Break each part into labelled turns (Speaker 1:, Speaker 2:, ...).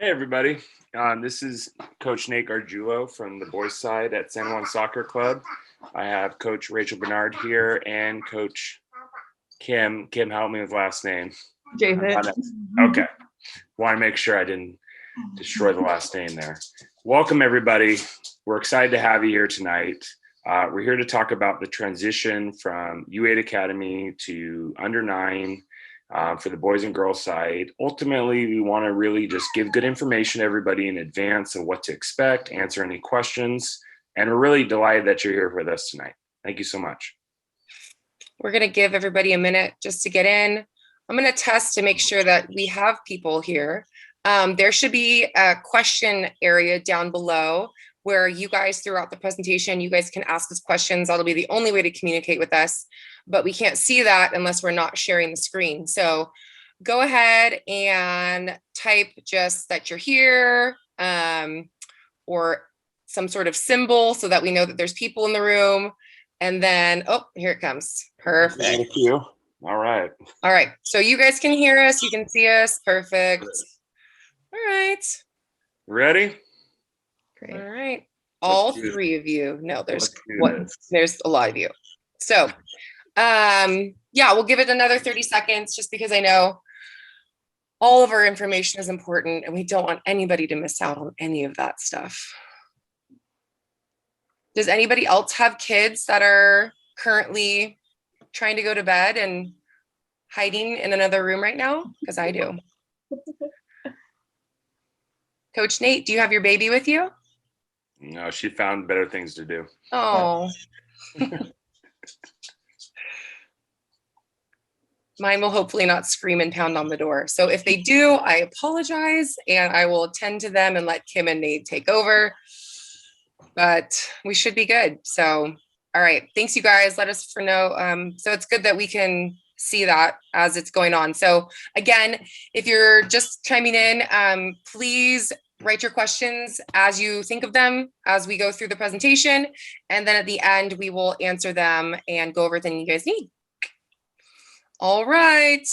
Speaker 1: Hey everybody, this is Coach Nate Gargiulo from the boys side at San Juan Soccer Club. I have Coach Rachel Bernard here and Coach Kim. Kim, help me with last name.
Speaker 2: Jason.
Speaker 1: Okay, want to make sure I didn't destroy the last name there. Welcome everybody. We're excited to have you here tonight. We're here to talk about the transition from U8 Academy to under 9 for the boys and girls side. Ultimately, we want to really just give good information to everybody in advance of what to expect, answer any questions, and we're really delighted that you're here with us tonight. Thank you so much.
Speaker 2: We're going to give everybody a minute just to get in. I'm going to test to make sure that we have people here. There should be a question area down below where you guys, throughout the presentation, you guys can ask us questions. That'll be the only way to communicate with us, but we can't see that unless we're not sharing the screen. So go ahead and type just that you're here, or some sort of symbol so that we know that there's people in the room. And then, oh, here it comes. Perfect.
Speaker 1: Thank you. All right.
Speaker 2: All right. So you guys can hear us. You can see us. Perfect. All right.
Speaker 1: Ready?
Speaker 2: Great. All right. All three of you. No, there's a lot of you. So, yeah, we'll give it another 30 seconds just because I know all of our information is important and we don't want anybody to miss out on any of that stuff. Does anybody else have kids that are currently trying to go to bed and hiding in another room right now? Because I do. Coach Nate, do you have your baby with you?
Speaker 1: No, she found better things to do.
Speaker 2: Oh. Mine will hopefully not scream and pound on the door. So if they do, I apologize and I will attend to them and let Kim and Nate take over. But we should be good. So, all right. Thanks, you guys. Let us know. So it's good that we can see that as it's going on. So again, if you're just chiming in, please write your questions as you think of them as we go through the presentation. And then at the end, we will answer them and go over everything you guys need. All right.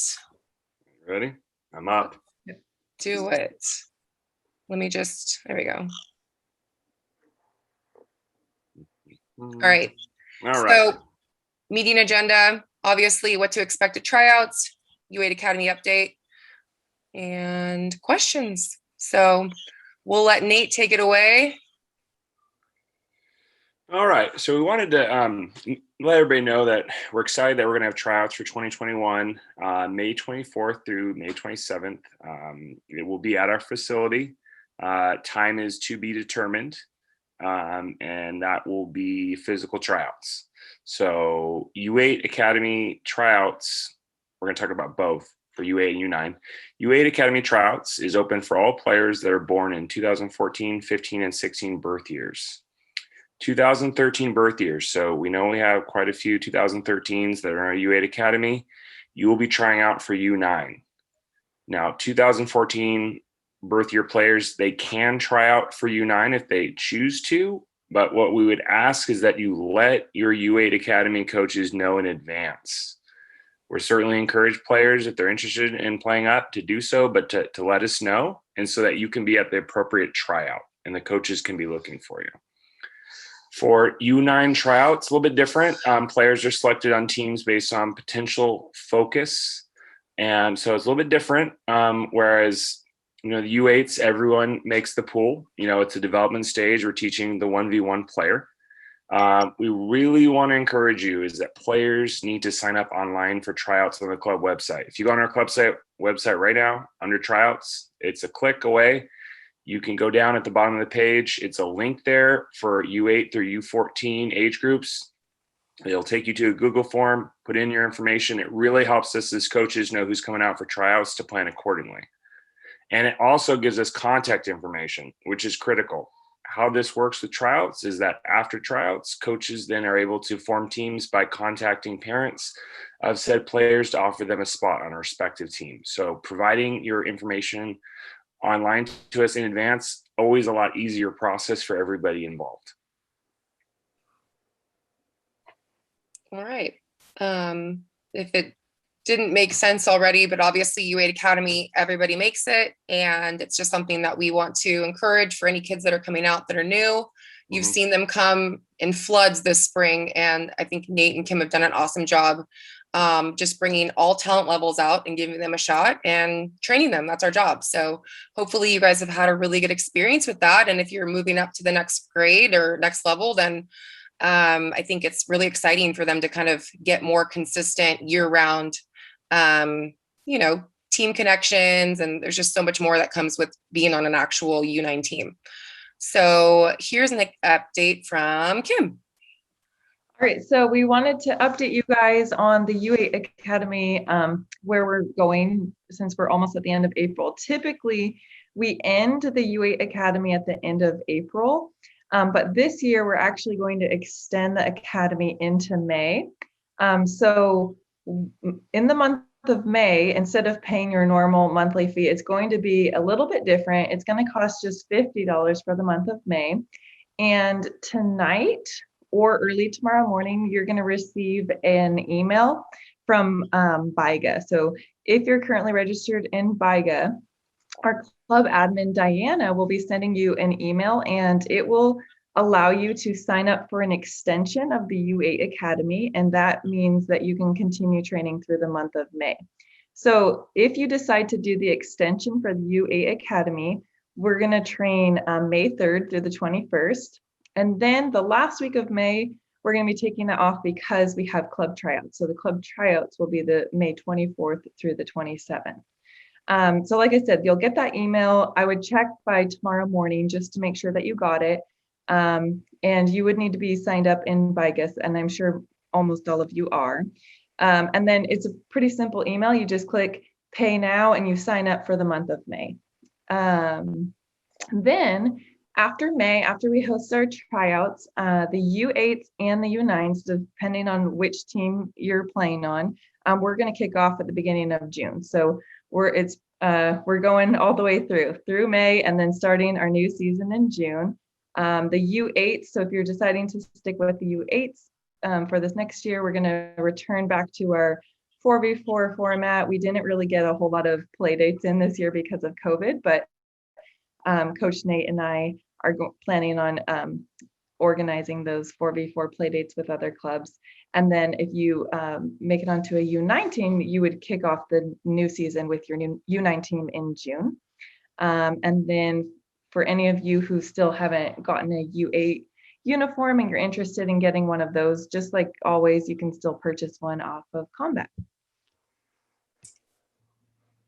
Speaker 1: Ready? I'm up.
Speaker 2: Do it. Let me just, there we go. All right. So meeting agenda, obviously what to expect at tryouts, U8 Academy update, and questions. So we'll let Nate take it away.
Speaker 1: All right. So we wanted to let everybody know that we're excited that we're going to have tryouts for 2021, May 24th through May 27th. It will be at our facility. Time is to be determined. And that will be physical tryouts. So U8 Academy tryouts, we're going to talk about both for U8 and U9. U8 Academy tryouts is open for all players that are born in 2014, 15, and 16 birth years. 2013 birth years. So we know we have quite a few 2013s that are in our U8 Academy. You will be trying out for U9. Now, 2014 birth year players, they can try out for U9 if they choose to, but what we would ask is that you let your U8 Academy coaches know in advance. We're certainly encourage players if they're interested in playing up to do so, but to let us know, and so that you can be at the appropriate tryout and the coaches can be looking for you. For U9 tryouts, a little bit different. Players are selected on teams based on potential focus, and so it's a little bit different, whereas the U8s, everyone makes the pool. It's a development stage. We're teaching the 1v1 player. We really want to encourage you is that players need to sign up online for tryouts on the club website. If you go on our club website right now, under tryouts, it's a click away. You can go down at the bottom of the page. It's a link there for U8 through U14 age groups. It'll take you to a Google form, put in your information. It really helps us as coaches know who's coming out for tryouts to plan accordingly. And it also gives us contact information, which is critical. How this works with tryouts is that after tryouts, coaches then are able to form teams by contacting parents of said players to offer them a spot on a respective team. So providing your information online to us in advance, always a lot easier process for everybody involved.
Speaker 2: All right. If it didn't make sense already, but obviously U8 Academy, everybody makes it. And it's just something that we want to encourage for any kids that are coming out that are new. You've seen them come in floods this spring. And I think Nate and Kim have done an awesome job just bringing all talent levels out and giving them a shot and training them. That's our job. So hopefully you guys have had a really good experience with that. And if you're moving up to the next grade or next level, then I think it's really exciting for them to kind of get more consistent year-round, team connections. And there's just so much more that comes with being on an actual U9 team. So here's an update from Kim.
Speaker 3: All right, so we wanted to update you guys on the U8 Academy, where we're going since we're almost at the end of April. Typically, we end the U8 Academy at the end of April, but this year we're actually going to extend the Academy into May. So in the month of May, instead of paying your normal monthly fee, it's going to be a little bit different. It's going to cost just $50 for the month of May. And tonight, or early tomorrow morning, you're going to receive an email from BIGA. So if you're currently registered in BIGA, our club admin, Diana, will be sending you an email, and it will allow you to sign up for an extension of the U8 Academy. And that means that you can continue training through the month of May. So if you decide to do the extension for the U8 Academy, we're going to train May 3rd through the 21st. And then the last week of May, we're going to be taking that off because we have club tryouts. So the club tryouts will be the May 24th through the 27th. So like I said, you'll get that email. I would check by tomorrow morning just to make sure that you got it. And you would need to be signed up in BIGUS, and I'm sure almost all of you are. And then it's a pretty simple email. You just click pay now and you sign up for the month of May. Then after May, after we host our tryouts, the U8s and the U9s, depending on which team you're playing on, we're going to kick off at the beginning of June. So we're going all the way through May, and then starting our new season in June. The U8s, so if you're deciding to stick with the U8s for this next year, we're going to return back to our 4v4 format. We didn't really get a whole lot of play dates in this year because of COVID, but Coach Nate and I are planning on organizing those 4v4 play dates with other clubs. And then if you make it onto a U9 team, you would kick off the new season with your new U9 team in June. And then for any of you who still haven't gotten a U8 uniform and you're interested in getting one of those, just like always, you can still purchase one off of Combat.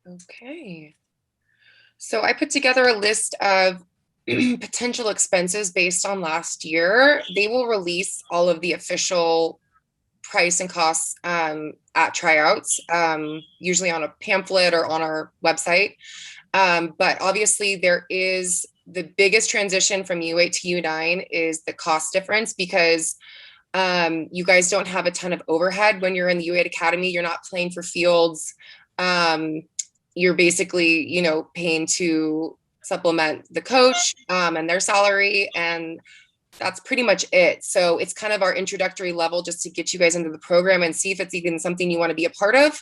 Speaker 2: Okay. So I put together a list of potential expenses based on last year. They will release all of the official price and costs at tryouts, usually on a pamphlet or on our website. But obviously there is the biggest transition from U8 to U9 is the cost difference, because you guys don't have a ton of overhead when you're in the U8 Academy. You're not playing for fields. You're basically, paying to supplement the coach and their salary, and that's pretty much it. So it's kind of our introductory level just to get you guys into the program and see if it's even something you want to be a part of.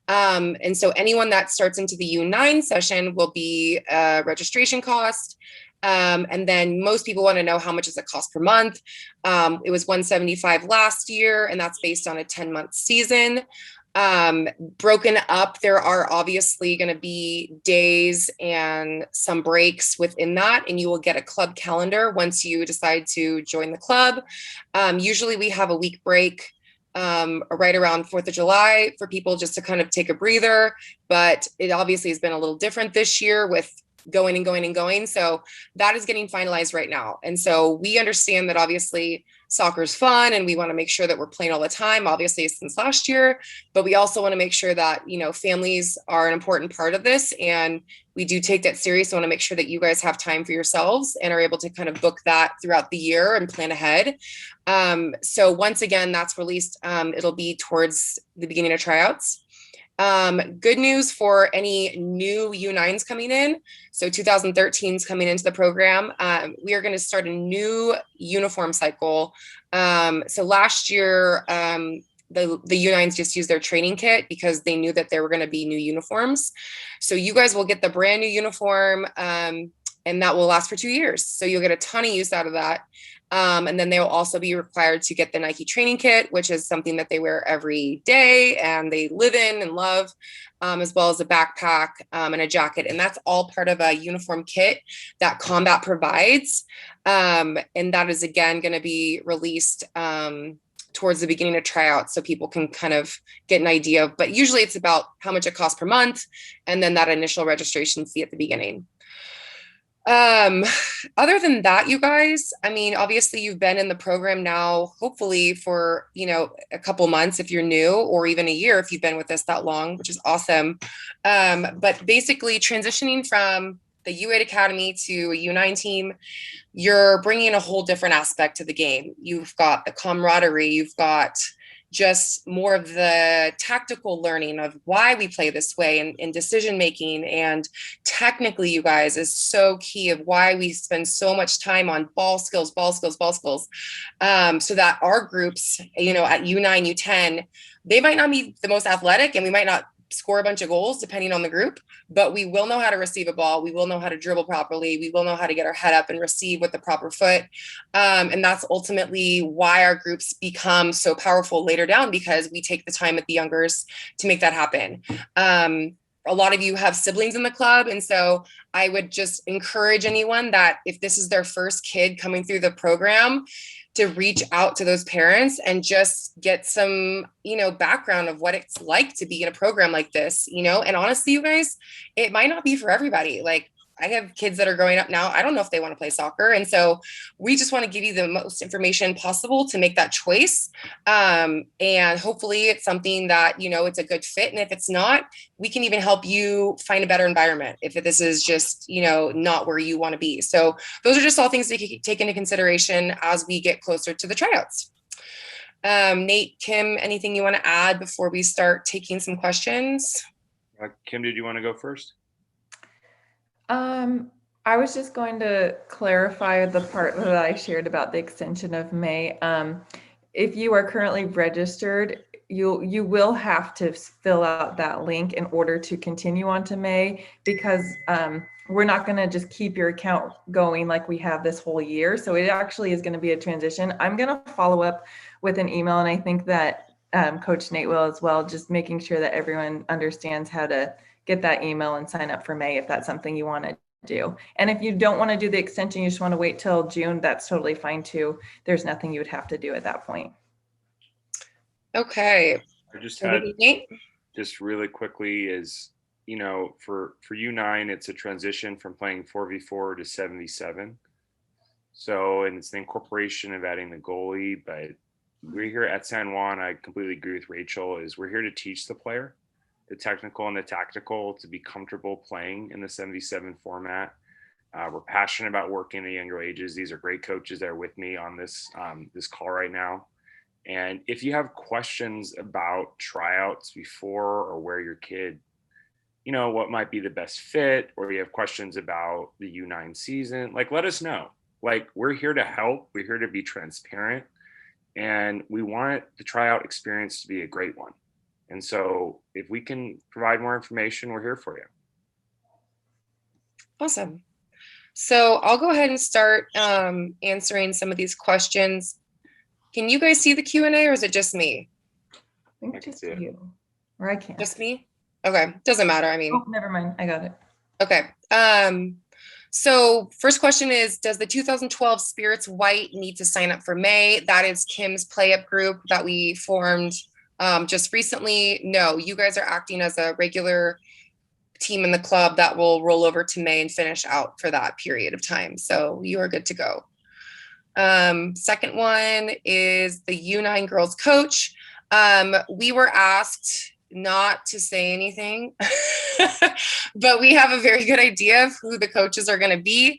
Speaker 2: And so anyone that starts into the U9 session will be a registration cost. And then most people want to know how much does it cost per month. It was $175 last year, and that's based on a 10-month season. Broken up, there are obviously going to be days and some breaks within that, and you will get a club calendar once you decide to join the club. Usually we have a week break right around 4th of July for people just to kind of take a breather, but it obviously has been a little different this year with going and going and going. So that is getting finalized right now. And so we understand that obviously soccer is fun and we want to make sure that we're playing all the time, obviously since last year, but we also want to make sure that, families are an important part of this. And we do take that serious. I want to make sure that you guys have time for yourselves and are able to kind of book that throughout the year and plan ahead. So once again, that's released. It'll be towards the beginning of tryouts. Good news for any new U9s coming in. So 2013s coming into the program. We are going to start a new uniform cycle. So last year, the U9s just use their training kit because they knew that there were going to be new uniforms. So you guys will get the brand new uniform, and that will last for 2 years. So you'll get a ton of use out of that. And then they will also be required to get the Nike training kit, which is something that they wear every day and they live in and love, as well as a backpack and a jacket. And that's all part of a uniform kit that Combat provides. And that is, again, going to be released towards the beginning of tryouts so people can kind of get an idea of, but usually it's about how much it costs per month. And then that initial registration fee at the beginning. Other than that, you guys, I mean, obviously you've been in the program now, hopefully for, a couple months if you're new, or even a year if you've been with us that long, which is awesome. But basically transitioning from the U8 Academy to a U9 team, you're bringing a whole different aspect to the game. You've got the camaraderie, you've got just more of the tactical learning of why we play this way, and decision making. And technically, you guys, is so key of why we spend so much time on ball skills, so that our groups, at U9, U10, they might not be the most athletic and we might not score a bunch of goals depending on the group, but we will know how to receive a ball. We will know how to dribble properly. We will know how to get our head up and receive with the proper foot. And that's ultimately why our groups become so powerful later down, because we take the time at the youngers to make that happen. A lot of you have siblings in the club. And so I would just encourage anyone that if this is their first kid coming through the program, to reach out to those parents and just get some, background of what it's like to be in a program like this, and honestly, you guys, it might not be for everybody. Like, I have kids that are growing up now. I don't know if they want to play soccer. And so we just want to give you the most information possible to make that choice. And hopefully it's something that, it's a good fit. And if it's not, we can even help you find a better environment if this is just, not where you want to be. So those are just all things that you can take into consideration as we get closer to the tryouts. Nate, Kim, anything you want to add before we start taking some questions?
Speaker 1: Kim, did you want to go first?
Speaker 3: I was just going to clarify the part that I shared about the extension of May. If you are currently registered, you will have to fill out that link in order to continue on to May, because we're not going to just keep your account going like we have this whole year. So it actually is going to be a transition. I'm going to follow up with an email, and I think that Coach Nate will as well, just making sure that everyone understands how to get that email and sign up for May if that's something you want to do. And if you don't want to do the extension, you just want to wait till June, that's totally fine too. There's nothing you would have to do at that point.
Speaker 2: Okay.
Speaker 1: I just had, just really quickly is, for U9, it's a transition from playing 4v4 to 7v7. So, and it's the incorporation of adding the goalie, but we're here at San Juan. I completely agree with Rachel, is we're here to teach the player the technical and the tactical to be comfortable playing in the 7v7 format. We're passionate about working at younger ages. These are great coaches that are with me on this this call right now. And if you have questions about tryouts before, or where your kid, what might be the best fit, or you have questions about the U9 season, let us know. We're here to help. We're here to be transparent, and we want the tryout experience to be a great one. And so if we can provide more information, we're here for you.
Speaker 2: Awesome. So I'll go ahead and start answering some of these questions. Can you guys see the Q&A, or is it just me?
Speaker 3: I think just you, or I can't.
Speaker 2: Just me? Okay, doesn't matter. I mean,
Speaker 3: oh, never mind. I got it.
Speaker 2: Okay. So first question is, does the 2012 Spirits White need to sign up for May? That is Kim's play up group that we formed just recently. No, you guys are acting as a regular team in the club that will roll over to May and finish out for that period of time. So you are good to go. Second one is the U9 girls coach. We were asked not to say anything, but we have a very good idea of who the coaches are going to be.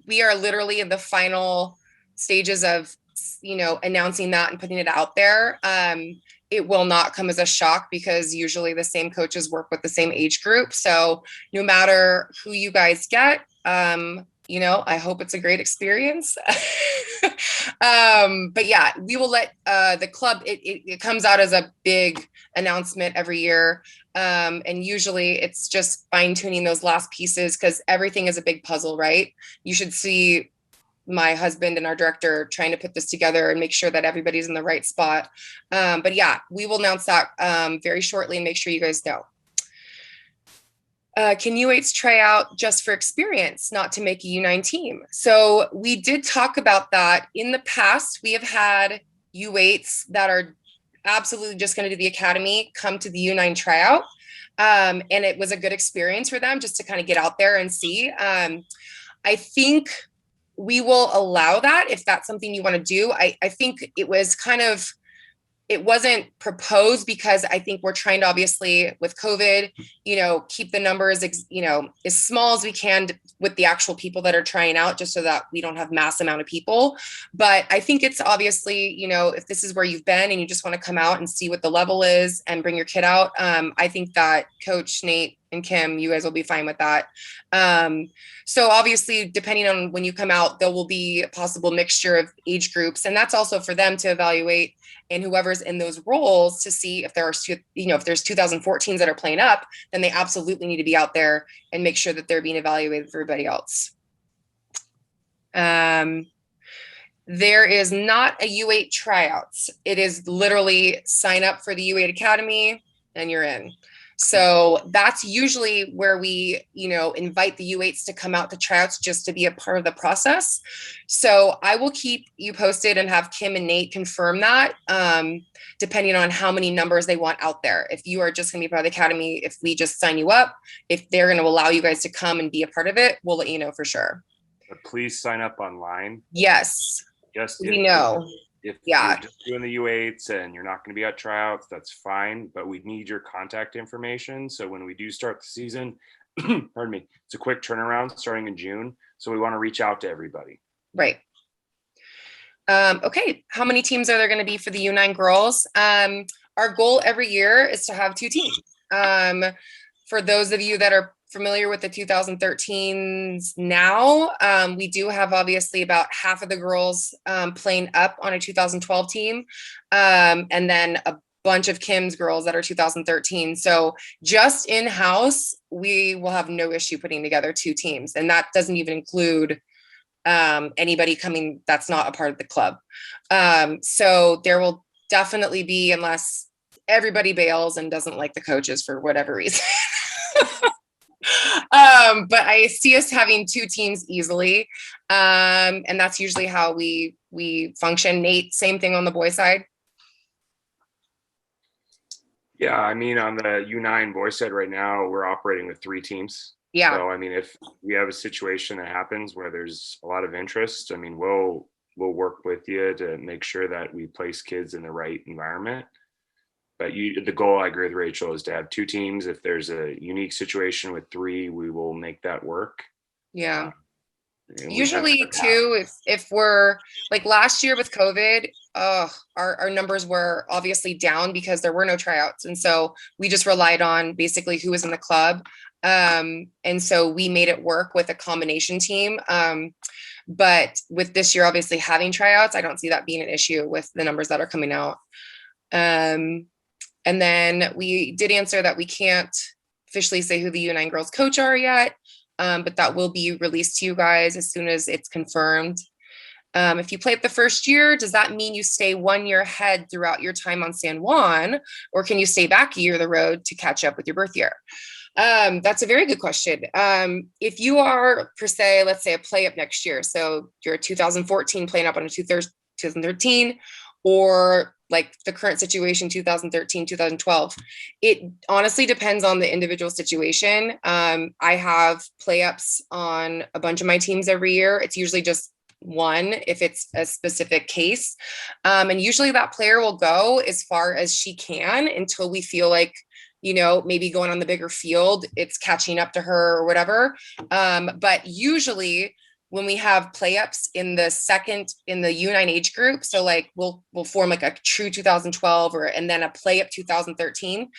Speaker 2: We are literally in the final stages of, announcing that and putting it out there. It will not come as a shock, because usually the same coaches work with the same age group. So no matter who you guys get, I hope it's a great experience. But yeah, we will let the club, it comes out as a big announcement every year. And usually it's just fine tuning those last pieces because everything is a big puzzle, right? You should see my husband and our director trying to put this together and make sure that everybody's in the right spot. But yeah, we will announce that very shortly and make sure you guys know. Can U8s try out just for experience, not to make a U9 team? So we did talk about that in the past. We have had U8s that are absolutely just going to do the academy come to the U9 tryout. And it was a good experience for them just to kind of get out there and see. I think we will allow that if that's something you want to do. I think it was it wasn't proposed because I think we're trying to obviously with COVID, keep the numbers, as small as we can with the actual people that are trying out, just so that we don't have mass amount of people. But I think it's obviously, if this is where you've been and you just want to come out and see what the level is and bring your kid out. I think that Coach Nate and Kim, you guys will be fine with that. So obviously, depending on when you come out, there will be a possible mixture of age groups. And that's also for them to evaluate and whoever's in those roles to see if there are, if there's 2014s that are playing up, then they absolutely need to be out there and make sure that they're being evaluated for everybody else. There is not a U8 tryouts. It is literally sign up for the U8 Academy and you're in. So that's usually where we, invite the U8s to come out to tryouts just to be a part of the process. So I will keep you posted and have Kim and Nate confirm that, depending on how many numbers they want out there. If you are just going to be part of the academy, if we just sign you up, if they're going to allow you guys to come and be a part of it, we'll let you know for sure.
Speaker 1: But please sign up online.
Speaker 2: Yes.
Speaker 1: Just
Speaker 2: we know.
Speaker 1: If you're just doing the U8s and you're not going to be at tryouts, that's fine. But we need your contact information. So when we do start the season, pardon me, it's a quick turnaround starting in June. So we want to reach out to everybody.
Speaker 2: Right. Okay. How many teams are there going to be for the U9 girls? Our goal every year is to have 2 teams. For those of you that are familiar with the 2013s now, we do have obviously about half of the girls playing up on a 2012 team, and then a bunch of Kim's girls that are 2013. So just in-house, we will have no issue putting together 2 teams. And that doesn't even include anybody coming that's not a part of the club. So there will definitely be, unless everybody bails and doesn't like the coaches for whatever reason. But I see us having 2 teams easily. And that's usually how we function. Nate, same thing on the boys side.
Speaker 1: Yeah, I mean, on the U9 boys side right now, we're operating with 3 teams.
Speaker 2: Yeah.
Speaker 1: So, I mean, if we have a situation that happens where there's a lot of interest, I mean, we'll work with you to make sure that we place kids in the right environment. But the goal, I agree with Rachel, is to have 2 teams. If there's a unique situation with 3, we will make that work.
Speaker 2: Yeah. Usually too, if we're like last year with COVID, our numbers were obviously down because there were no tryouts. And so we just relied on basically who was in the club. And so we made it work with a combination team. But with this year, obviously having tryouts, I don't see that being an issue with the numbers that are coming out. And then we did answer that we can't officially say who the U9 girls coach are yet, but that will be released to you guys as soon as it's confirmed. If you play it the first year, does that mean you stay 1 year ahead throughout your time on San Juan, or can you stay back a year of the road to catch up with your birth year? That's a very good question. If you are, per se, let's say a play up next year, so you're 2014 playing up on a 2013, or like the current situation, 2013, 2012. It honestly depends on the individual situation. I have play-ups on a bunch of my teams every year. It's usually just 1 if it's a specific case. And usually that player will go as far as she can until we feel like, maybe going on the bigger field, it's catching up to her or whatever. But usually when we have play-ups in the U9 age group, so like we'll form like a true 2012 and then a play-up 2013,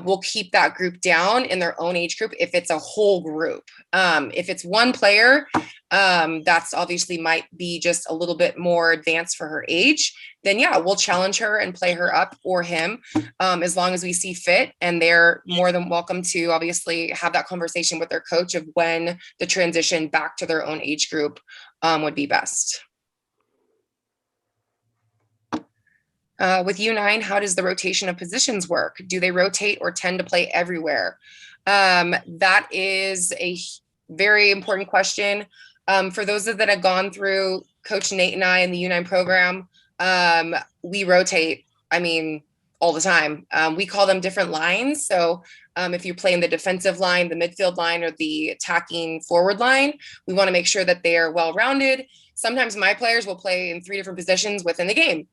Speaker 2: we'll keep that group down in their own age group if it's a whole group. If it's one player, that's obviously might be just a little bit more advanced for her age, then yeah, we'll challenge her and play her up or him, as long as we see fit. And they're more than welcome to obviously have that conversation with their coach of when the transition back to their own age group would be best. With U9, how does the rotation of positions work? Do they rotate or tend to play everywhere? That is a very important question. For those that have gone through Coach Nate and I in the U9 program, we rotate, I mean, all the time. We call them different lines. So if you're playing the defensive line, the midfield line, or the attacking forward line, we want to make sure that they are well-rounded. Sometimes my players will play in 3 different positions within the game.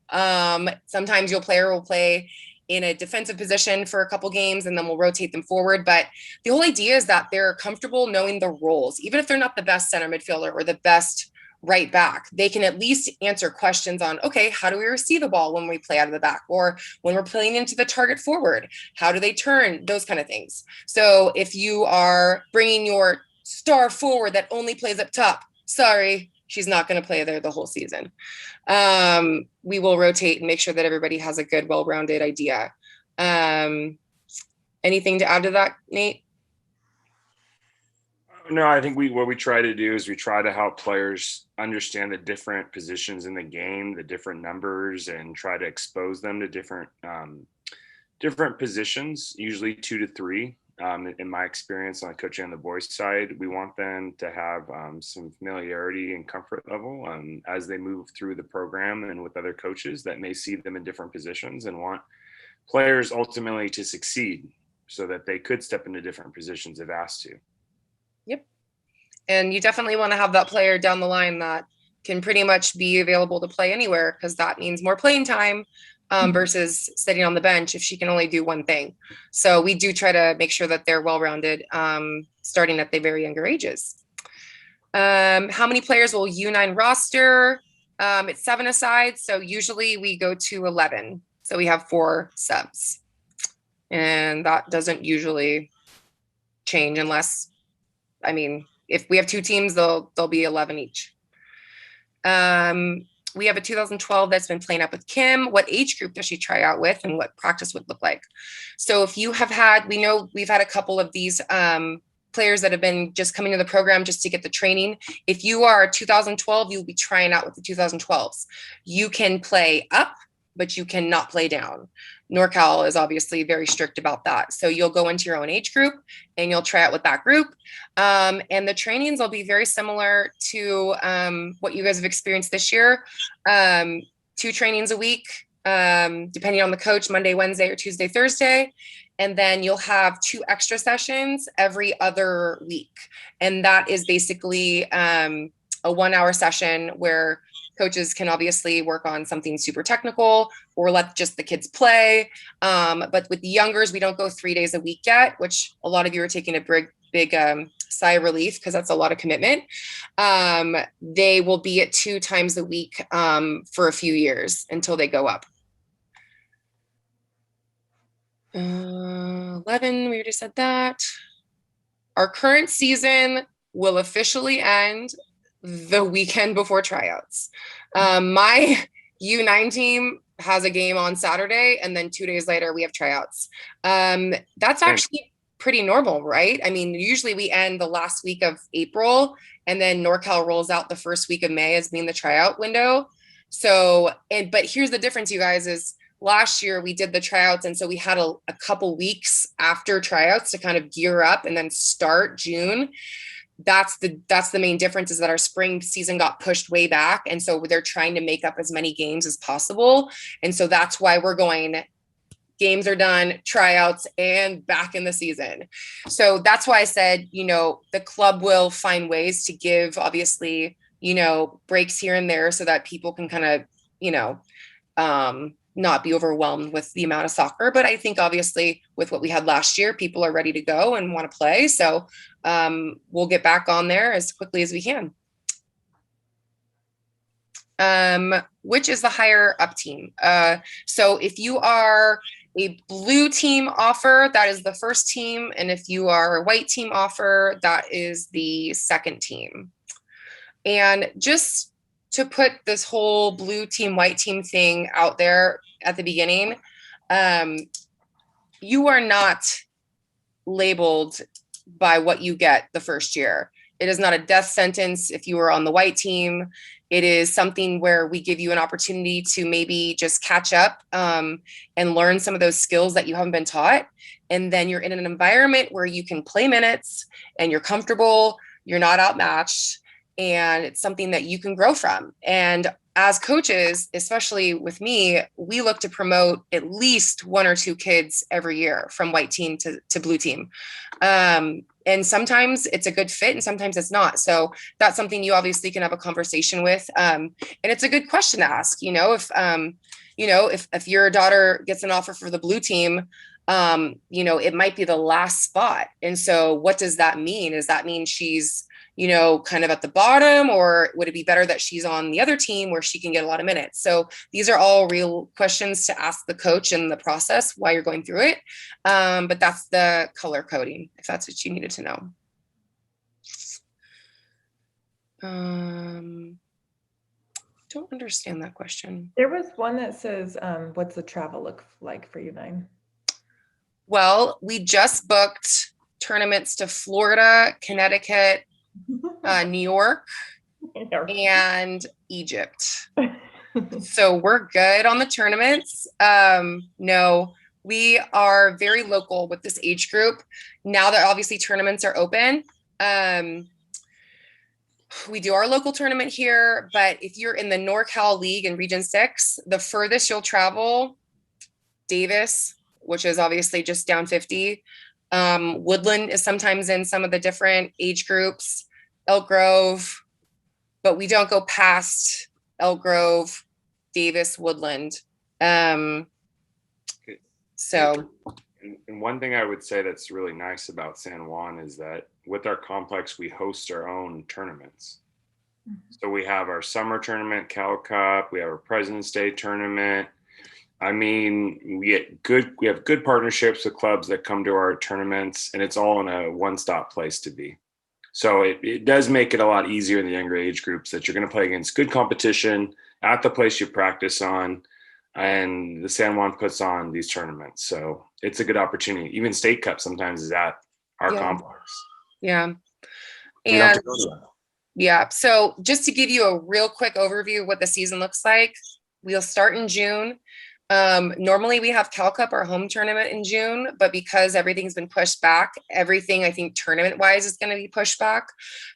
Speaker 2: Sometimes your player will play in a defensive position for a couple games and then we'll rotate them forward. But the whole idea is that they're comfortable knowing the roles, even if they're not the best center midfielder or the best right back, they can at least answer questions on, okay, how do we receive the ball when we play out of the back, or when we're playing into the target forward, how do they turn, those kind of things. So if you are bringing your star forward that only plays up top, sorry, she's not going to play there the whole season. We will rotate and make sure that everybody has a good, well-rounded idea. Anything to add to that, Nate?
Speaker 1: No, I think what we try to do is we try to help players understand the different positions in the game, the different numbers, and try to expose them to different positions, usually 2 to 3. In my experience on coaching on the boys side, we want them to have some familiarity and comfort level as they move through the program and with other coaches that may see them in different positions, and want players ultimately to succeed so that they could step into different positions if asked to.
Speaker 2: Yep. And you definitely want to have that player down the line that can pretty much be available to play anywhere, because that means more playing time versus sitting on the bench if she can only do one thing. So we do try to make sure that they're well-rounded starting at the very younger ages. How many players will U9 roster? It's 7 aside. So usually we go to 11. So we have 4 subs. And that doesn't usually change unless, I mean, if we have 2 teams, they'll be 11 each. We have a 2012 that's been playing up with Kim. What age group does she try out with, and what practice would look like? So if you have had, we know we've had a couple of these players that have been just coming to the program just to get the training. If you are 2012, you'll be trying out with the 2012s. You can play up, but you cannot play down. NorCal is obviously very strict about that. So you'll go into your own age group and you'll try out with that group. And the trainings will be very similar to what you guys have experienced this year. 2 trainings a week, depending on the coach, Monday, Wednesday, or Tuesday, Thursday. And then you'll have 2 extra sessions every other week. And that is basically a 1-hour session where coaches can obviously work on something super technical or let just the kids play. But with the youngers, we don't go 3 days a week yet, which a lot of you are taking a big sigh of relief because that's a lot of commitment. They will be at 2 times a week for a few years until they go up. 11, we already said that. Our current season will officially end the weekend before tryouts. My U9 team has a game on Saturday, and then 2 days later we have tryouts. That's actually pretty normal, right? I mean, usually we end the last week of April, and then NorCal rolls out the first week of May as being the tryout window. So, but here's the difference, you guys, is last year we did the tryouts, and so we had a couple weeks after tryouts to kind of gear up and then start June. That's the main difference, is that our spring season got pushed way back. And so they're trying to make up as many games as possible. And so that's why we're going, games are done, tryouts, and back in the season. So that's why I said, the club will find ways to give, obviously, breaks here and there so that people can kind of, not be overwhelmed with the amount of soccer. But I think obviously with what we had last year, people are ready to go and want to play. So we'll get back on there as quickly as we can. which is the higher up team. So if you are a blue team offer, that is the first team. And if you are a white team offer, that is the second team. And just to put this whole blue team, white team thing out there at the beginning, you are not labeled by what you get the first year. It is not a death sentence if you are on the white team. It is something where we give you an opportunity to maybe just catch up and learn some of those skills that you haven't been taught. And then you're in an environment where you can play minutes and you're comfortable, you're not outmatched, and it's something that you can grow from. And as coaches, especially with me, we look to promote at least 1 or 2 kids every year from white team to blue team. And sometimes it's a good fit and sometimes it's not. So that's something you obviously can have a conversation with. And it's a good question to ask, if your daughter gets an offer for the blue team, it might be the last spot. And so what does that mean? Does that mean she's, kind of at the bottom, or would it be better that she's on the other team where she can get a lot of minutes? So these are all real questions to ask the coach in the process while you're going through it. But that's the color coding, if that's what you needed to know. Don't understand that question.
Speaker 3: There was one that says, what's the travel look like for you 9?
Speaker 2: Well, we just booked tournaments to Florida, Connecticut, New York, and Egypt. So we're good on the tournaments. No, we are very local with this age group. Now that obviously tournaments are open, we do our local tournament here, but if you're in the NorCal League in Region 6, the furthest you'll travel, Davis, which is obviously just down 50. Woodland is sometimes in some of the different age groups, Elk Grove, but we don't go past Elk Grove, Davis, Woodland. So.
Speaker 1: And one thing I would say that's really nice about San Juan is that with our complex, we host our own tournaments. Mm-hmm. So we have our summer tournament, Cal Cup, we have our President's Day tournament. I mean, we have good partnerships with clubs that come to our tournaments, and it's all in a one-stop place to be. So it does make it a lot easier in the younger age groups that you're going to play against good competition at the place you practice on, and the San Juan puts on these tournaments. So it's a good opportunity. Even State Cup sometimes is at our complex.
Speaker 2: Yeah.
Speaker 1: And
Speaker 2: yeah. So just to give you a real quick overview of what the season looks like, we'll start in June. Normally we have Cal Cup, our home tournament, in June, but because everything's been pushed back, everything I think tournament wise is going to be pushed back.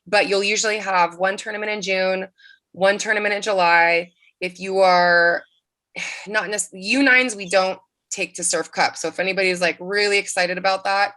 Speaker 2: But you'll usually have one tournament in June, one tournament in July. If you are not necessarily U9s, we don't take to Surf Cup. So if anybody's like really excited about that,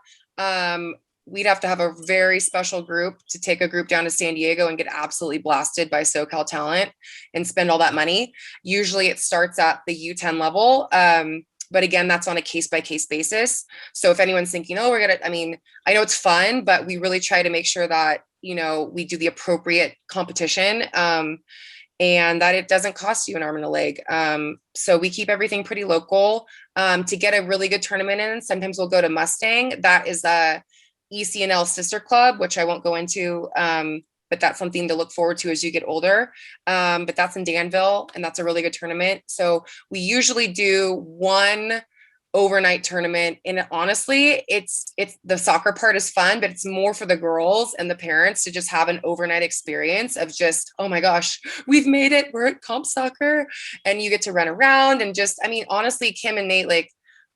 Speaker 2: we'd have to have a very special group to take a group down to San Diego and get absolutely blasted by SoCal talent and spend all that money. Usually it starts at the U10 level. But again, that's on a case-by-case basis. So if anyone's thinking, oh, I know it's fun, but we really try to make sure that, we do the appropriate competition and that it doesn't cost you an arm and a leg. So we keep everything pretty local. To get a really good tournament in, sometimes we'll go to Mustang. That is a ECNL sister club, which I won't go into, but that's something to look forward to as you get older. But that's in Danville, and that's a really good tournament. So we usually do one overnight tournament, and honestly, it's the soccer part is fun, but it's more for the girls and the parents to just have an overnight experience of just, oh my gosh, we've made it, we're at comp soccer, and you get to run around and just, honestly, Kim and Nate, like,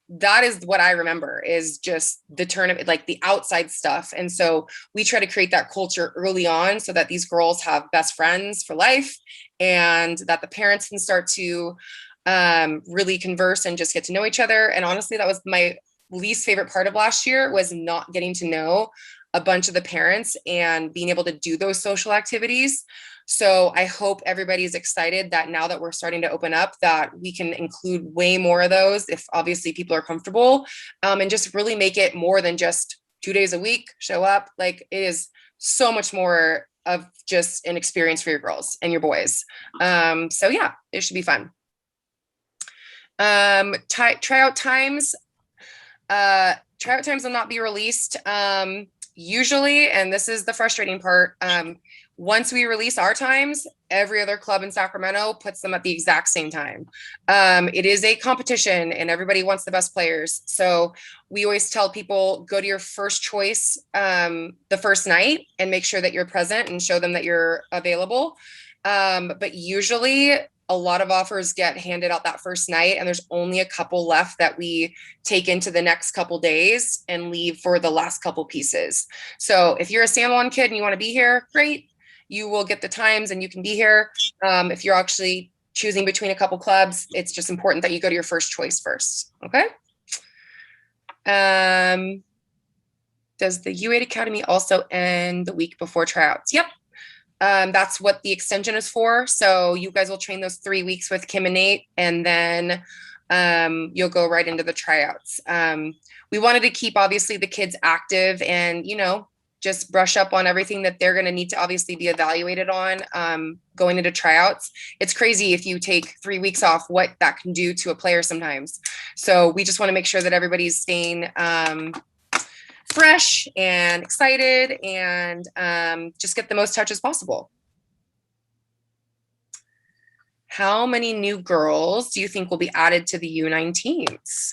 Speaker 2: that is what I remember is just the tournament, like the outside stuff. And so we try to create that culture early on so that these girls have best friends for life and that the parents can start to really converse and just get to know each other. And honestly, that was my least favorite part of last year, was not getting to know a bunch of the parents and being able to do those social activities. So I hope everybody's excited that now that we're starting to open up, that we can include way more of those if obviously people are comfortable, and just really make it more than just 2 days a week, show up. Like, it is so much more of just an experience for your girls and your boys. So yeah, it should be fun. Tryout times. Tryout times will not be released usually, and this is the frustrating part. Once we release our times, every other club in Sacramento puts them at the exact same time. It is a competition and everybody wants the best players. So we always tell people, go to your first choice the first night and make sure that you're present and show them that you're available. But usually a lot of offers get handed out that first night, and there's only a couple left that we take into the next couple days and leave for the last couple pieces. So if you're a San Juan kid and you want to be here, great. You will get the times and you can be here. If you're actually choosing between a couple clubs, it's just important that you go to your first choice first. Okay. Does the U8 Academy also end the week before tryouts? Yep. That's what the extension is for. So you guys will train those 3 weeks with Kim and Nate, and then you'll go right into the tryouts. We wanted to keep obviously the kids active and, just brush up on everything that they're going to need to obviously be evaluated on going into tryouts. It's crazy if you take 3 weeks off, what that can do to a player sometimes. So we just want to make sure that everybody's staying fresh and excited and just get the most touches possible. How many new girls do you think will be added to the U19s?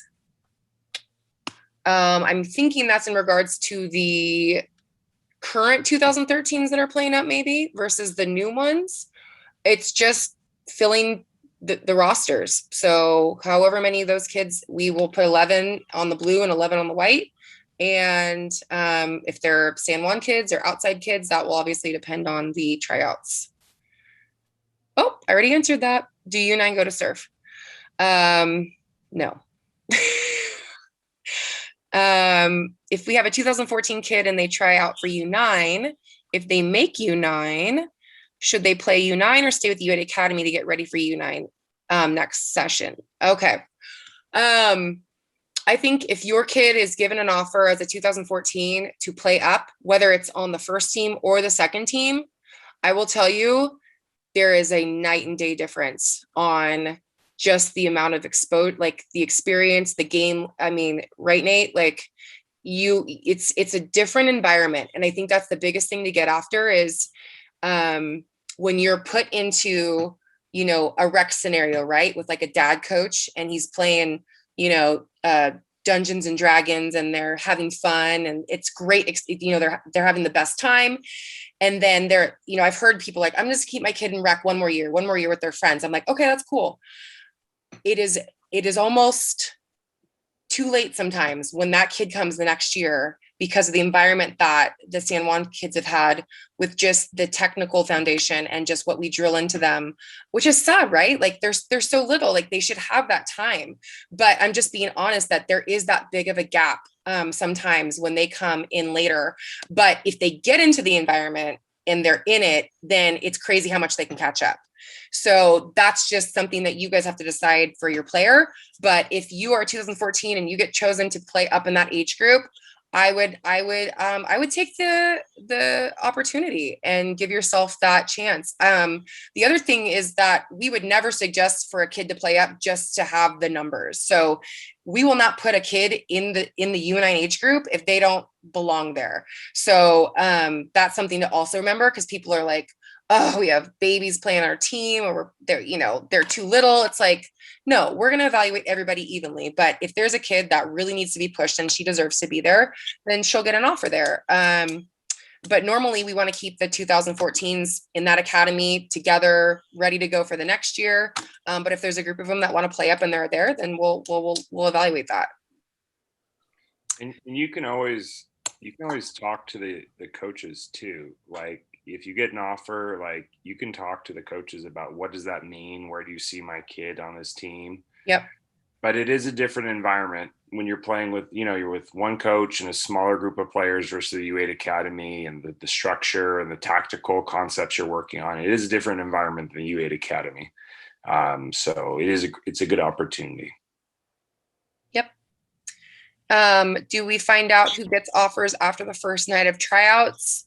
Speaker 2: I'm thinking that's in regards to the current 2013s that are playing up maybe versus the new ones. It's just filling the rosters. So however many of those kids, we will put 11 on the blue and 11 on the white. And if they're San Juan kids or outside kids, that will obviously depend on the tryouts. Oh, I already answered that. Do U9 go to surf? No. If we have a 2014 kid and they try out for U9, if they make U9, should they play U9 or stay with U8 Academy to get ready for U9 next session? Okay. I think if your kid is given an offer as a 2014 to play up, whether it's on the first team or the second team, I will tell you there is a night and day difference on just the amount of like the experience, the game. I mean, right, Nate, like it's a different environment. And I think that's the biggest thing to get after is when you're put into, a rec scenario, right? With like a dad coach and he's playing, Dungeons and Dragons and they're having fun and it's great. They're having the best time. And then I've heard people like, I'm just keep my kid in rec one more year with their friends. I'm like, okay, that's cool. It is almost too late sometimes when that kid comes the next year because of the environment that the San Juan kids have had with just the technical foundation and just what we drill into them, which is sad, right? Like they're so little, like they should have that time. But I'm just being honest that there is that big of a gap sometimes when they come in later. But if they get into the environment and they're in it, then it's crazy how much they can catch up. So that's just something that you guys have to decide for your player. But if you are 2014 and you get chosen to play up in that age group, I would take the opportunity and give yourself that chance. The other thing is that we would never suggest for a kid to play up just to have the numbers. So we will not put a kid in the U9 age group if they don't belong there. So that's something to also remember, because people are like, oh, we have babies playing our team, or they're too little. It's like, no, we're going to evaluate everybody evenly. But if there's a kid that really needs to be pushed and she deserves to be there, then she'll get an offer there. But normally we want to keep the 2014s in that academy together, ready to go for the next year. But if there's a group of them that want to play up and they're there, then we'll evaluate that.
Speaker 1: And you can always talk to the coaches too. Like, if you get an offer, like, you can talk to the coaches about what does that mean? Where do you see my kid on this team?
Speaker 2: Yep.
Speaker 1: But it is a different environment when you're playing with, you're with one coach and a smaller group of players versus the U8 Academy, and the structure and the tactical concepts you're working on. It is a different environment than the U8 Academy. So it's a good opportunity.
Speaker 2: Yep. Do we find out who gets offers after the first night of tryouts?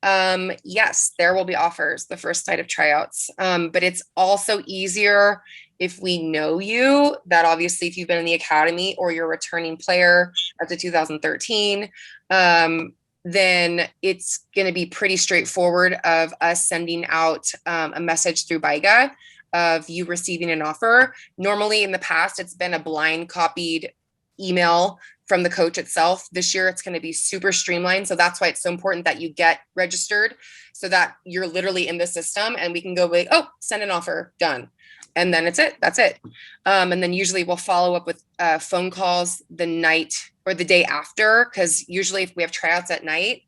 Speaker 2: Yes, there will be offers the first night of tryouts. But it's also easier if we know you, that obviously if you've been in the academy or you're a returning player up to 2013, then it's going to be pretty straightforward of us sending out a message through BIGA of you receiving an offer. Normally in the past, it's been a blind copied email from the coach itself. This year, it's going to be super streamlined. So that's why it's so important that you get registered so that you're literally in the system and we can go like, oh, send an offer, done. And then it's it. That's it. And then usually we'll follow up with phone calls the night or the day after, because usually if we have tryouts at night,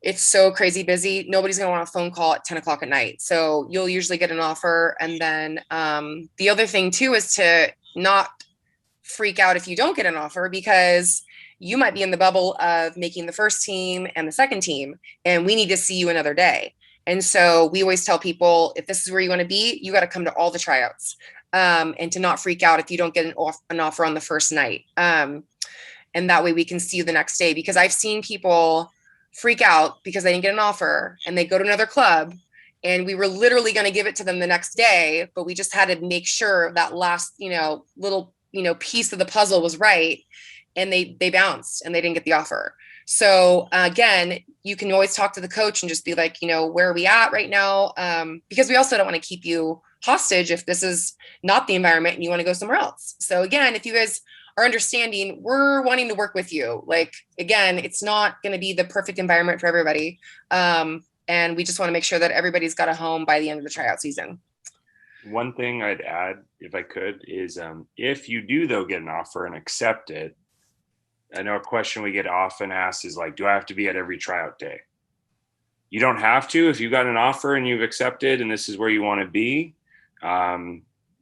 Speaker 2: it's so crazy busy. Nobody's going to want a phone call at 10 o'clock at night. So you'll usually get an offer. And then the other thing too is to not freak out if you don't get an offer, because you might be in the bubble of making the first team and the second team, and we need to see you another day. And so we always tell people, if this is where you want to be, you got to come to all the tryouts, and to not freak out if you don't get an offer on the first night. And that way we can see you the next day, because I've seen people freak out because they didn't get an offer and they go to another club, and we were literally going to give it to them the next day, but we just had to make sure that last, little, piece of the puzzle was right. And they bounced and they didn't get the offer. So again, you can always talk to the coach and just be like, where are we at right now? Because we also don't want to keep you hostage if this is not the environment and you want to go somewhere else. So again, if you guys are understanding, we're wanting to work with you. Like, again, it's not going to be the perfect environment for everybody. And we just want to make sure that everybody's got a home by the end of the tryout season.
Speaker 1: One thing I'd add, if I could, is if you do, though, get an offer and accept it, I know a question we get often asked is like, do I have to be at every tryout day? You don't have to. If you got an offer and you've accepted and this is where you want to be,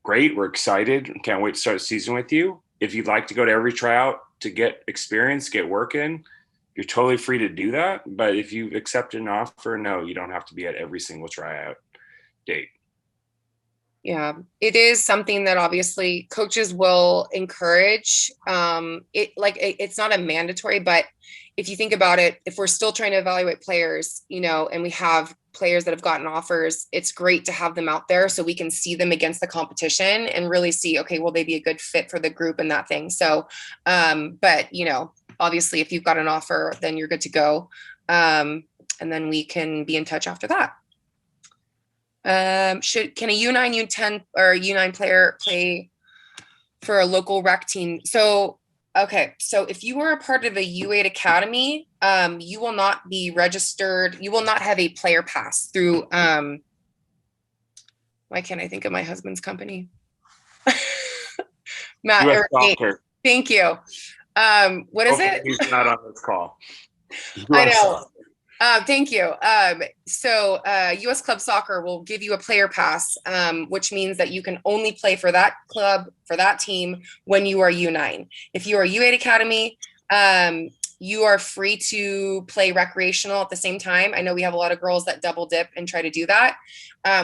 Speaker 1: great. We're excited. Can't wait to start the season with you. If you'd like to go to every tryout to get experience, get work in, you're totally free to do that. But if you've accepted an offer, no, you don't have to be at every single tryout date.
Speaker 2: Yeah, it is something that obviously coaches will encourage. It's not a mandatory, but if you think about it, if we're still trying to evaluate players, and we have players that have gotten offers, it's great to have them out there so we can see them against the competition and really see, okay, will they be a good fit for the group and that thing. So, but obviously if you've got an offer, then you're good to go. And then we can be in touch after that. Can a U9, U10 or U9 player play for a local rec team? So, okay. So if you are a part of a U8 academy, you will not be registered. You will not have a player pass through, why can't I think of my husband's company? Matt,
Speaker 1: US Soccer.
Speaker 2: Thank you. What is it?
Speaker 1: He's not on this call.
Speaker 2: I know. Thank you. So US Club Soccer will give you a player pass, which means that you can only play for that club, for that team when you are U9. If you are U8 Academy, you are free to play recreational at the same time. I know we have a lot of girls that double dip and try to do that.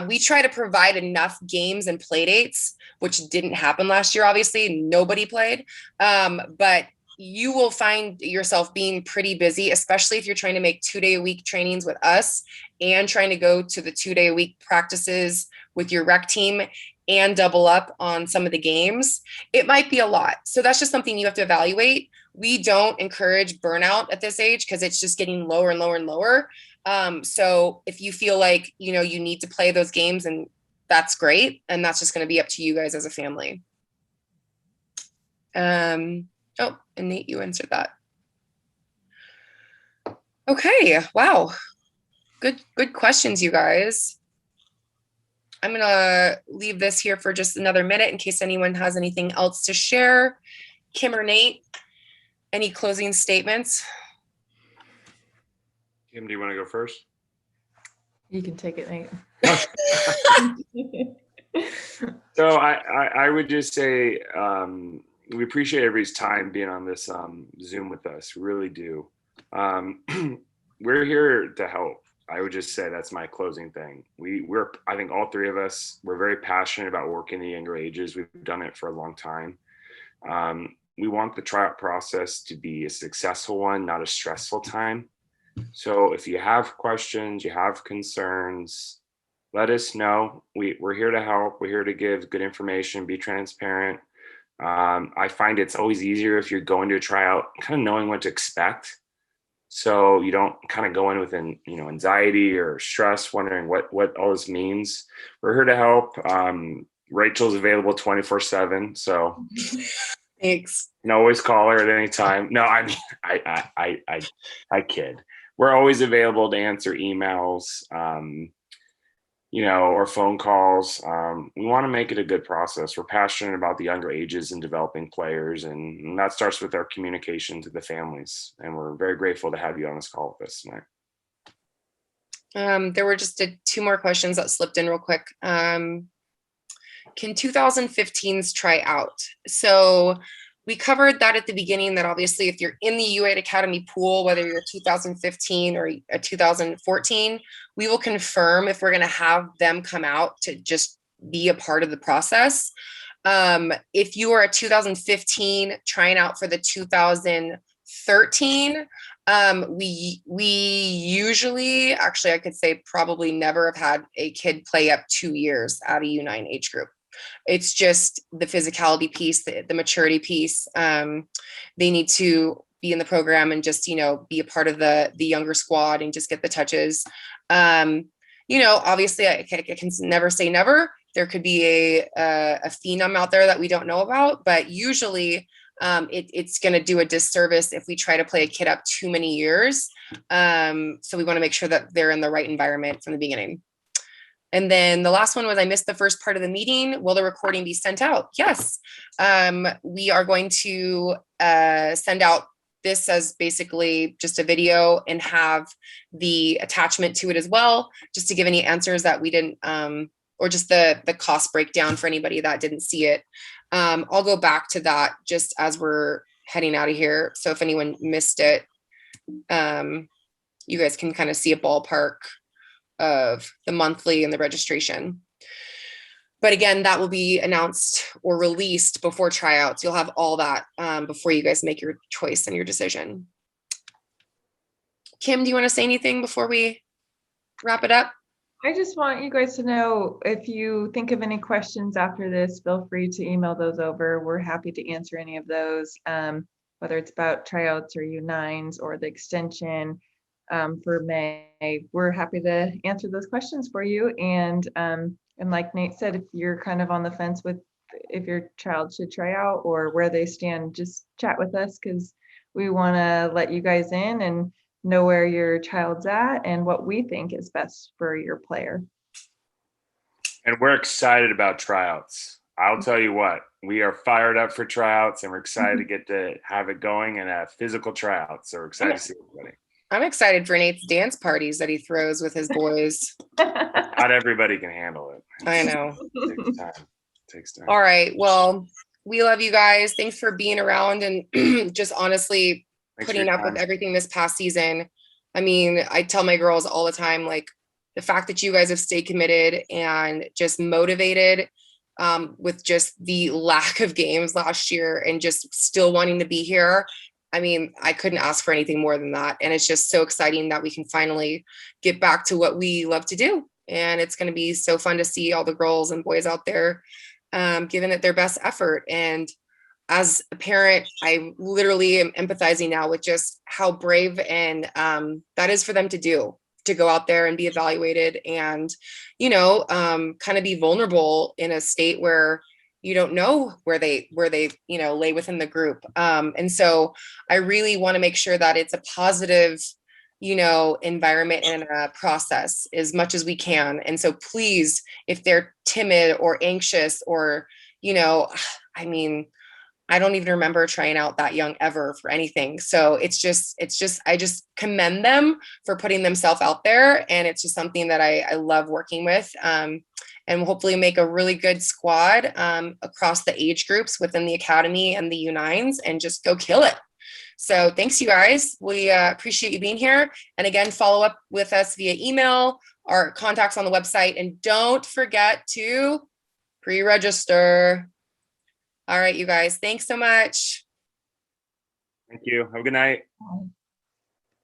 Speaker 2: We try to provide enough games and play dates, which didn't happen last year. Obviously, nobody played, but you will find yourself being pretty busy, especially if you're trying to make 2-day-a-week trainings with us and trying to go to the 2-day-a-week practices with your rec team and double up on some of the games. It might be a lot. So that's just something you have to evaluate. We don't encourage burnout at this age because it's just getting lower and lower and lower. So if you feel like, you need to play those games, and that's great. And that's just going to be up to you guys as a family. Oh, and Nate, you answered that. Okay, wow. Good questions, you guys. I'm gonna leave this here for just another minute in case anyone has anything else to share. Kim or Nate, any closing statements?
Speaker 1: Kim, do you want to go first?
Speaker 3: You can take it, Nate.
Speaker 1: So I would just say, we appreciate everybody's time being on this Zoom with us. We really do. We're here to help. I would just say that's my closing thing. I think all three of us, we're very passionate about working the younger ages. We've done it for a long time. We want the tryout process to be a successful one, not a stressful time. So if you have questions, you have concerns, let us know. We're here to help. We're here to give good information, be transparent. I find it's always easier if you're going to a tryout, kind of knowing what to expect. So you don't kind of go in with anxiety or stress, wondering what all this means. We're here to help. Rachel's available 24/7. So
Speaker 2: Thanks.
Speaker 1: you can always call her at any time. No, I mean, I kid. We're always available to answer emails, or phone calls. We want to make it a good process. We're passionate about the younger ages and developing players, and that starts with our communication to the families. And we're very grateful to have you on this call with us tonight.
Speaker 2: There were just two more questions that slipped in real quick. Can 2015s try out? So we covered that at the beginning, that obviously if you're in the U8 Academy pool, whether you're 2015 or a 2014, we will confirm if we're going to have them come out to just be a part of the process. If you are a 2015 trying out for the 2013, we usually, actually I could say probably never have had a kid play up 2 years at a U9 age group. It's just the physicality piece, the maturity piece. They need to be in the program and just, be a part of the younger squad and just get the touches. Obviously I can never say never. There could be a phenom out there that we don't know about, but usually it's going to do a disservice if we try to play a kid up too many years. So we want to make sure that they're in the right environment from the beginning. And then the last one was, I missed the first part of the meeting. Will the recording be sent out? Yes. We are going to send out this as basically just a video and have the attachment to it as well, just to give any answers that we didn't, or just the cost breakdown for anybody that didn't see it. I'll go back to that just as we're heading out of here. So if anyone missed it, you guys can kind of see a ballpark of the monthly and the registration. But again, that will be announced or released before tryouts. You'll have all that before you guys make your choice and your decision. Kim, do you want to say anything before we wrap it up?
Speaker 3: I just want you guys to know, if you think of any questions after this, feel free to email those over. We're happy to answer any of those, whether it's about tryouts or U9s or the extension for May. We're happy to answer those questions for you. And like Nate said, if you're kind of on the fence with if your child should try out or where they stand, just chat with us, because we want to let you guys in and know where your child's at and what we think is best for your player.
Speaker 1: And we're excited about tryouts. I'll tell you what, we are fired up for tryouts, and we're excited to get to have it going and have physical tryouts. So we're excited to see everybody.
Speaker 2: I'm excited for Nate's dance parties that he throws with his boys.
Speaker 1: Not everybody can handle it.
Speaker 2: I know.
Speaker 1: It takes time.
Speaker 2: All right. Well, we love you guys. Thanks for being around and just honestly putting up with everything this past season. I mean, I tell my girls all the time, like, the fact that you guys have stayed committed and just motivated with just the lack of games last year and just still wanting to be here. I mean, I couldn't ask for anything more than that. And it's just so exciting that we can finally get back to what we love to do. And it's going to be so fun to see all the girls and boys out there giving it their best effort. And as a parent, I literally am empathizing now with just how brave and that is for them to do, to go out there and be evaluated and, kind of be vulnerable in a state where you don't know where they lay within the group. And so I really want to make sure that it's a positive, environment and a process as much as we can. And so please, if they're timid or anxious or, I don't even remember trying out that young ever for anything. So I just commend them for putting themselves out there. And it's just something that I love working with. And hopefully make a really good squad across the age groups within the academy and the U9s and just go kill it. So thanks, you guys. We appreciate you being here. And again, follow up with us via email, our contacts on the website, and don't forget to pre-register. All right, you guys, thanks so much.
Speaker 1: Thank you. Have a good night.
Speaker 3: Bye.